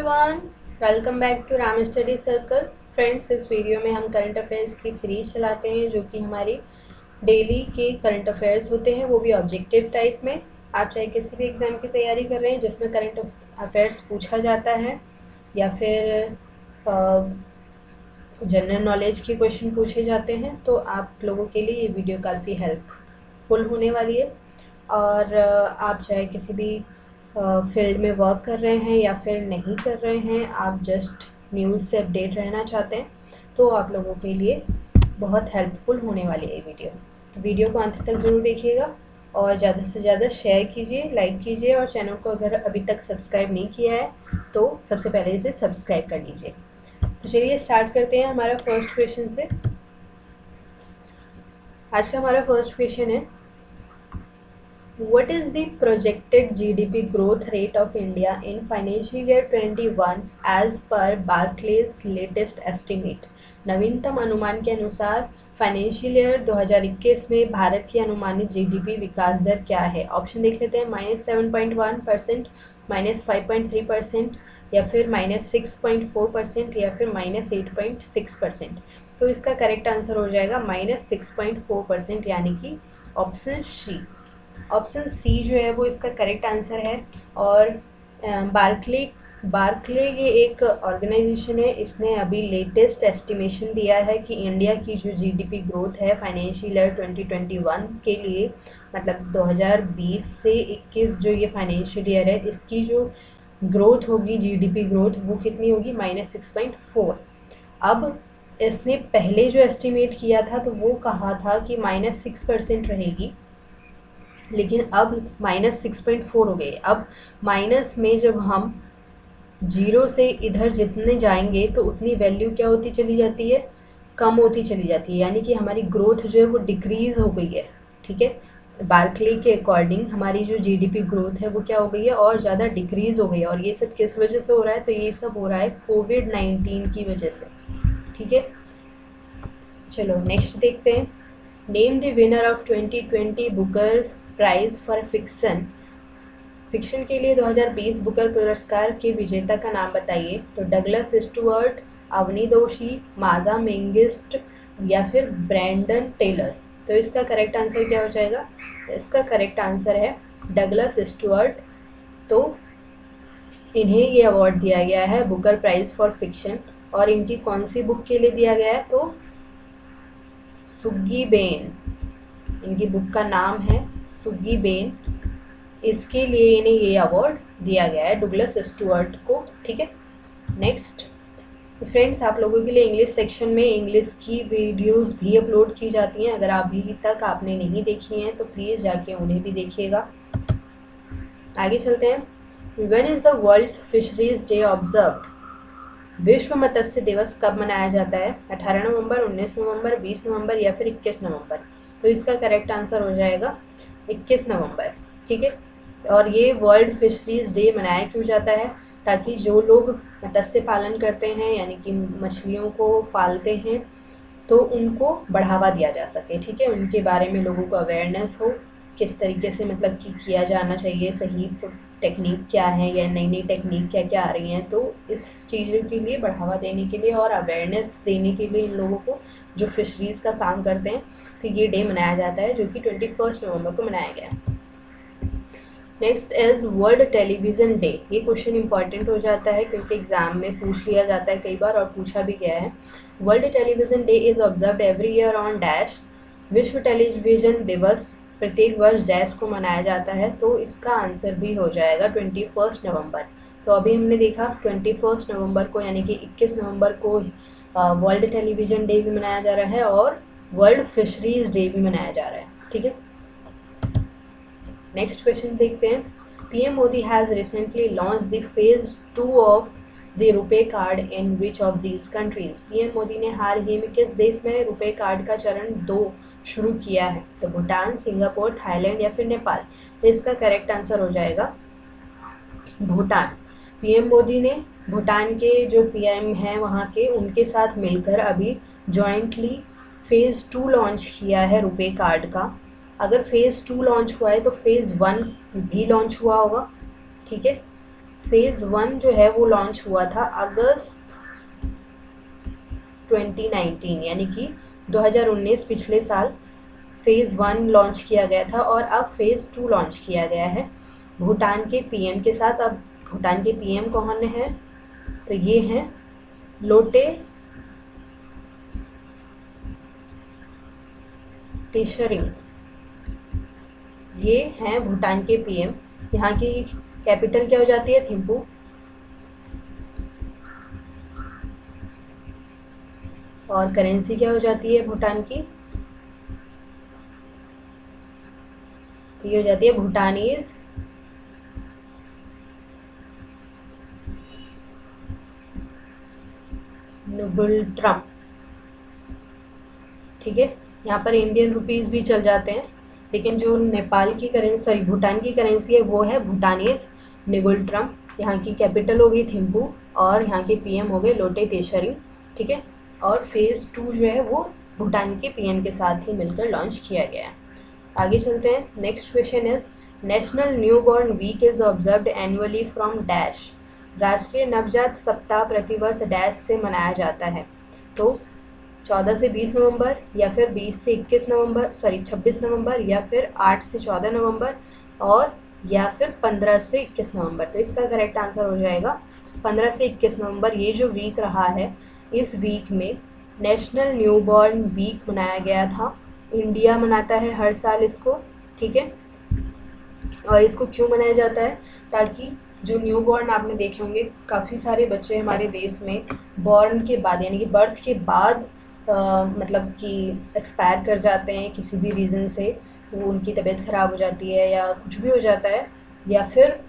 Everyone, welcome back to Ram study circle. Friends, इस video में हम करंट अफेयर्स की सीरीज चलाते हैं जो कि हमारी डेली के करंट अफेयर्स होते हैं, वो भी ऑब्जेक्टिव टाइप में। आप चाहे किसी भी एग्जाम की तैयारी कर रहे हैं जिसमें करंट अफेयर्स पूछा जाता है या फिर जनरल नॉलेज के क्वेश्चन पूछे जाते हैं, तो आप लोगों के लिए ये वीडियो काफ़ी हेल्पफुल होने वाली है। और आप चाहे किसी भी फील्ड में वर्क कर रहे हैं या फिर नहीं कर रहे हैं, आप जस्ट न्यूज़ से अपडेट रहना चाहते हैं, तो आप लोगों के लिए बहुत हेल्पफुल होने वाली है ये वीडियो। तो वीडियो को अंत तक ज़रूर देखिएगा और ज़्यादा से ज़्यादा शेयर कीजिए, लाइक कीजिए, और चैनल को अगर अभी तक सब्सक्राइब नहीं किया है तो सबसे पहले इसे सब्सक्राइब कर लीजिए। तो चलिए स्टार्ट करते हैं हमारा फर्स्ट क्वेश्चन से। आज का हमारा फर्स्ट क्वेश्चन है, What is the projected GDP growth rate of India in financial year 21 as per Barclays latest estimate? नवीनतम अनुमान के अनुसार फाइनेंशियल ईयर 2021 में भारत की अनुमानित जीडीपी विकास दर क्या है? ऑप्शन देख लेते हैं। -7.1%, -5.3%, या फिर -6.4%, या फिर -8.6%। तो इसका करेक्ट आंसर हो जाएगा -6.4%, यानी कि ऑप्शन सी। ऑप्शन सी जो है वो इसका करेक्ट आंसर है। और बार्कले ये एक ऑर्गेनाइजेशन है, इसने अभी लेटेस्ट एस्टिमेशन दिया है कि इंडिया की जो जीडीपी ग्रोथ है फाइनेंशियल ईयर 2021 के लिए, मतलब 2020 से 21 जो ये फाइनेंशियल ईयर है, इसकी जो ग्रोथ होगी, जीडीपी ग्रोथ, वो कितनी होगी? -6.4। अब इसने पहले जो एस्टिमेट किया था तो वो कहा था कि -6% रहेगी, लेकिन अब -6.4 हो गए। अब माइनस में जब हम जीरो से इधर जितने जाएंगे तो उतनी वैल्यू क्या होती चली जाती है? कम होती चली जाती है, यानी कि हमारी ग्रोथ जो है वो डिक्रीज हो गई है। ठीक है, बार्कले के अकॉर्डिंग हमारी जो जीडीपी ग्रोथ है वो क्या हो गई है? और ज़्यादा डिक्रीज हो गई है। और ये सब किस वजह से हो रहा है? तो ये सब हो रहा है कोविड-19 की वजह से। ठीक है, चलो नेक्स्ट देखते हैं। Name the winner of 2020 Booker prize for fiction के लिए 2020 बुकर पुरस्कार के विजेता का नाम बताइए। तो डगलस स्टुअर्ट, अवनी दोषी, माजा मेंगिस्ट, या फिर ब्रैंडन टेलर। तो इसका करेक्ट आंसर क्या हो जाएगा? इसका करेक्ट आंसर है डगलस स्टुअर्ट। तो इन्हें ये अवार्ड दिया गया है बुकर प्राइज फॉर फिक्शन। और इनकी कौन सी बुक के लिए दिया गया है? तो सुग्गी बेन, इनकी बुक का नाम है सुग्गी बेन। इसके लिए इन्हें ये अवार्ड दिया गया है, डगलस स्टुअर्ट को। ठीक है, नेक्स्ट। तो फ्रेंड्स, आप लोगों के लिए इंग्लिश सेक्शन में इंग्लिश की वीडियोस भी अपलोड की जाती हैं। अगर अभी तक आपने नहीं देखी हैं तो प्लीज़ जाके उन्हें भी देखिएगा। आगे चलते हैं। When is the world's fisheries day observed? विश्व मत्स्य दिवस कब मनाया जाता है? 18 नवंबर, 19 नवंबर, 20 नवंबर, या फिर 21 नवंबर? तो इसका करेक्ट आंसर हो जाएगा 21 नवंबर। ठीक है, और ये वर्ल्ड फिशरीज डे मनाया क्यों जाता है? ताकि जो लोग मत्स्य पालन करते हैं, यानी कि मछलियों को पालते हैं, तो उनको बढ़ावा दिया जा सके। ठीक है, उनके बारे में लोगों को अवेयरनेस हो, किस तरीके से मतलब कि किया जाना चाहिए, सही टेक्निक क्या है या नई नई टेक्निक क्या क्या आ रही हैं। तो इस चीज़ों के लिए बढ़ावा देने के लिए और अवेयरनेस देने के लिए इन लोगों को जो फिशरीज़ का काम करते हैं, तो ये डे मनाया जाता है, जो कि 21 नवंबर को मनाया गया है। Next is world television day. ये क्वेश्चन इंपॉर्टेंट हो जाता है क्योंकि एग्जाम में पूछ लिया जाता है कई बार, और पूछा भी गया है। World television day is observed every year on dash. विश्व टेलीविज़न दिवस प्रत्येक वर्ष डैश को मनाया जाता है। तो इसका आंसर भी हो जाएगा 21 नवंबर। तो अभी हमने देखा 21 नवंबर को, यानी कि 21 नवंबर को वर्ल्ड टेलीविज़न डे भी मनाया जा रहा है और वर्ल्ड फिशरीज डे भी मनाया जा रहा है। ठीक है, नेक्स्ट क्वेश्चन देखते हैं। PM Modi has recently launch the phase 2 of the RuPay card in which of these countries? PM Modi ने हाल ही में किस देश में रुपे कार्ड का चरण 2 शुरू किया है? तो भूटान, सिंगापुर, थाईलैंड, या फिर नेपाल? तो इसका करेक्ट आंसर हो जाएगा भूटान। पीएम मोदी ने भूटान के जो पीएम हैं वहाँ के, उनके साथ मिलकर अभी जॉइंटली फेज़ 2 लॉन्च किया है रुपे कार्ड का। अगर फेज़ 2 लॉन्च हुआ है तो फेज़ 1 भी लॉन्च हुआ होगा। ठीक है, फेज़ 1 जो है वो लॉन्च हुआ था अगस्त 2019, यानी कि 2019 पिछले साल फेज़ 1 लॉन्च किया गया था और अब फेज़ 2 लॉन्च किया गया है भूटान के पीएम के साथ। अब भूटान के पीएम कौन है? तो ये हैं लोटे टेशरिंग, ये हैं भूटान के पीएम। यहाँ की कैपिटल क्या हो जाती है? थिम्पू। और करेंसी क्या हो जाती है भूटान की? तो ये हो जाती है भूटानीज नुबुल-ट्रम। ठीक है, यहाँ पर इंडियन रुपीज़ भी चल जाते हैं, लेकिन जो नेपाल की करेंसी, सॉरी भूटान की करेंसी है वो है भूटानीज निगुल-ट्रम। यहाँ की कैपिटल हो गई थिम्पू और यहाँ के पीएम हो गए लोटे तेशरिंग। ठीक है, और फेज़ 2 जो है वो भूटान के पीएम के साथ ही मिलकर लॉन्च किया गया है। आगे चलते हैं। Next question is national newborn week is observed annually from dash. राष्ट्रीय नवजात सप्ताह प्रतिवर्ष डैश से मनाया जाता है। तो 14 से 20 नवंबर, या फिर 20 से 21 नवंबर, सॉरी 26 नवंबर, या फिर 8 से 14 नवंबर, और या फिर 15 से 21 नवंबर। तो इसका करेक्ट आंसर हो जाएगा 15 से 21 नवंबर। ये जो वीक रहा है, इस वीक में नेशनल न्यूबॉर्न वीक मनाया गया था। इंडिया मनाता है हर साल इसको। ठीक है, और इसको क्यों मनाया जाता है? ताकि जो न्यू बॉर्न आपने देखे होंगे, काफ़ी सारे बच्चे हमारे देश में बॉर्न के बाद यानी कि बर्थ के बाद मतलब कि एक्सपायर कर जाते हैं किसी भी रीज़न से। वो उनकी तबीयत ख़राब हो जाती है या कुछ भी हो जाता है, या फिर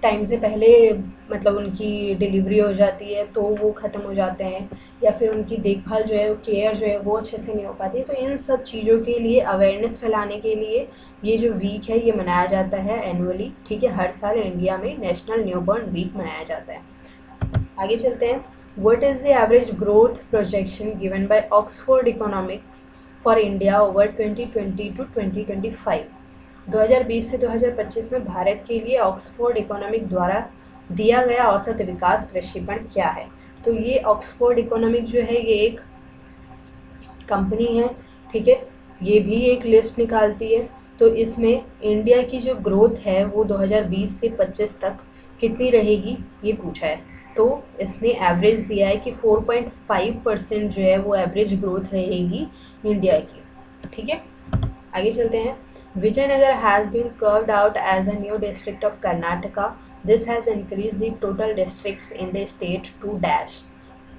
टाइम से पहले मतलब उनकी डिलीवरी हो जाती है तो वो ख़त्म हो जाते हैं, या फिर उनकी देखभाल जो है, केयर जो है वो अच्छे से नहीं हो पाती है। तो इन सब चीज़ों के लिए अवेयरनेस फैलाने के लिए ये जो वीक है ये मनाया जाता है एनुअली। ठीक है, हर साल इंडिया में नेशनल न्यूबॉर्न वीक मनाया जाता है। आगे चलते हैं। What is the average growth projection given by Oxford economics for India over 2020 to 2025? 2020 से 2025 में भारत के लिए ऑक्सफोर्ड इकोनॉमिक द्वारा दिया गया औसत विकास प्रक्षेपण क्या है? तो ये ऑक्सफोर्ड इकोनॉमिक जो है ये एक कंपनी है। ठीक है, ये भी एक लिस्ट निकालती है। तो इसमें इंडिया की जो ग्रोथ है वो 2020 से 25 तक कितनी रहेगी ये पूछा है। तो इसने एवरेज दिया है कि 4.5% जो है वो एवरेज ग्रोथ रहेगी इंडिया की। ठीक है, आगे चलते हैं। Vijayanagara has been carved out as a new district of Karnataka. This has increase the total districts in the state to dash.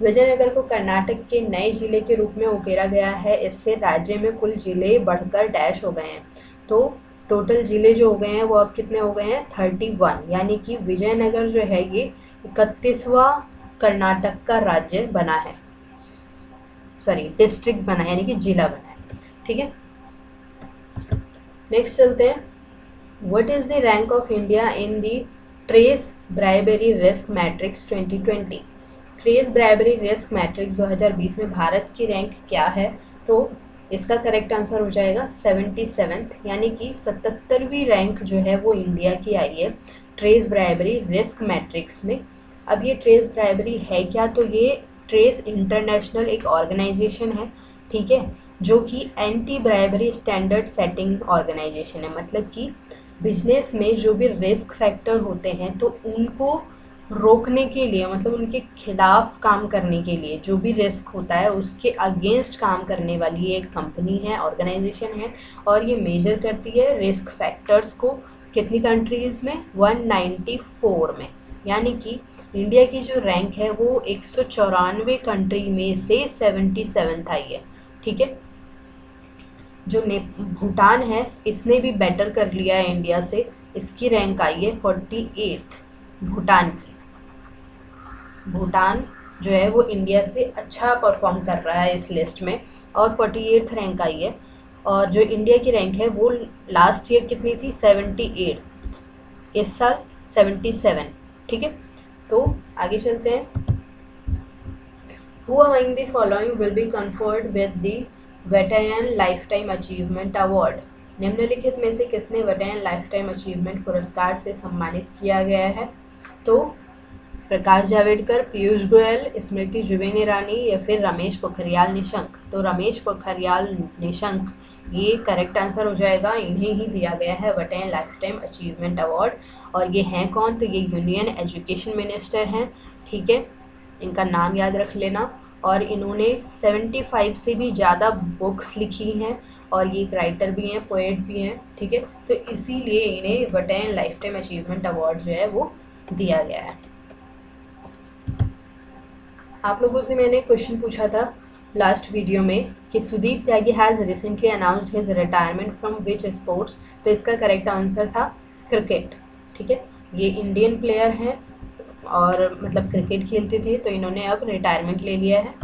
Vijayanagara को कर्नाटक के नए जिले के रूप में उकेरा गया है। इससे राज्य में कुल जिले बढ़कर डैश हो गए हैं। तो टोटल जिले जो हो गए हैं वो अब कितने हो गए हैं? 31। यानी कि विजयनगर जो है ये 31वां कर्नाटक का राज्य बना है, सॉरी डिस्ट्रिक्ट बना है, यानी कि जिला बना है। ठीक है, नेक्स्ट चलते हैं। What is the rank of India in the trace bribery risk matrix 2020? Trace bribery risk matrix 2020 में भारत की रैंक क्या है? तो इसका करेक्ट आंसर हो जाएगा 77th, यानी कि 77वीं रैंक जो है वो इंडिया की आई है ट्रेस ब्राइबेरी रिस्क मैट्रिक्स में। अब ये ट्रेस ब्राइबेरी है क्या? तो ये ट्रेस इंटरनेशनल एक ऑर्गेनाइजेशन है। ठीक है, जो कि anti bribery standard setting organisation है। मतलब कि बिजनेस में जो भी रिस्क फैक्टर होते हैं तो उनको रोकने के लिए, मतलब उनके खिलाफ काम करने के लिए, जो भी रिस्क होता है उसके अगेंस्ट काम करने वाली एक कंपनी है, ऑर्गेनाइजेशन है। और ये मेजर करती है रिस्क फैक्टर्स को कितनी कंट्रीज़ में? 194 में। यानी कि इंडिया की जो रैंक है वो 194 कंट्री में से 77th आई है। ठीक है, जो भूटान है इसने भी बेटर कर लिया है इंडिया से। इसकी रैंक आई है 48th भूटान की। भूटान जो है वो इंडिया से अच्छा परफॉर्म कर रहा है इस लिस्ट में और 48th रैंक आई है। और जो इंडिया की रैंक है वो लास्ट ईयर कितनी थी? 78, इस साल 77। ठीक है, तो आगे चलते हैं। Who among the following will be conferred with the Veteran Lifetime Achievement Award? निम्नलिखित में से किसने वेटेरन लाइफ टाइम अचीवमेंट पुरस्कार से सम्मानित किया गया है? तो प्रकाश जावड़ेकर, पीयूष गोयल, स्मृति जुबिन ईरानी या फिर रमेश पोखरियाल निशंक। तो रमेश पोखरियाल निशंक ये करेक्ट आंसर हो जाएगा। इन्हें ही दिया गया है वटेन लाइफ टाइम अचीवमेंट अवार्ड। और ये हैं कौन? तो ये यूनियन एजुकेशन मिनिस्टर हैं, ठीक है, इनका नाम याद रख लेना। और इन्होंने 75 से भी ज़्यादा बुक्स लिखी हैं और ये एक राइटर भी हैं, पोएट भी हैं, ठीक है। तो इसीलिए इन्हें वटेन लाइफ टाइम अचीवमेंट अवार्ड जो है वो दिया गया है। आप लोगों से मैंने क्वेश्चन पूछा था लास्ट वीडियो में कि Sudeep Tyagi has recently announced his retirement from which sports. तो इसका करेक्ट आंसर था क्रिकेट, ठीक है। ये इंडियन प्लेयर हैं और मतलब क्रिकेट खेलते थे, तो इन्होंने अब रिटायरमेंट ले लिया है।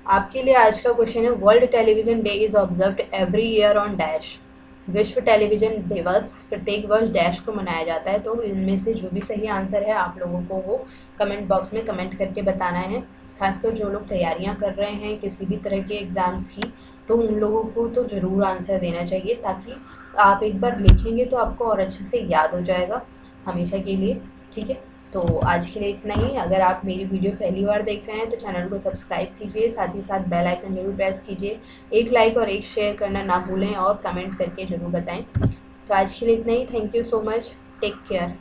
आपके लिए आज का क्वेश्चन है, world television day is observed every year on dash. विश्व टेलीविजन दिवस प्रत्येक वर्ष डैश को मनाया जाता है। तो इनमें से जो भी सही आंसर है आप लोगों को वो कमेंट बॉक्स में कमेंट करके बताना है। खासकर जो लोग तैयारियां कर रहे हैं किसी भी तरह के एग्ज़ाम्स की, तो उन लोगों को तो ज़रूर आंसर देना चाहिए, ताकि आप एक बार लिखेंगे तो आपको और अच्छे से याद हो जाएगा हमेशा के लिए, ठीक है। तो आज के लिए इतना ही। अगर आप मेरी वीडियो पहली बार देख रहे हैं तो चैनल को सब्सक्राइब कीजिए, साथ ही साथ बेल आइकन जरूर प्रेस कीजिए। एक लाइक और एक शेयर करना ना भूलें और कमेंट करके ज़रूर बताएं। तो आज के लिए इतना ही। Thank you so much. Take care.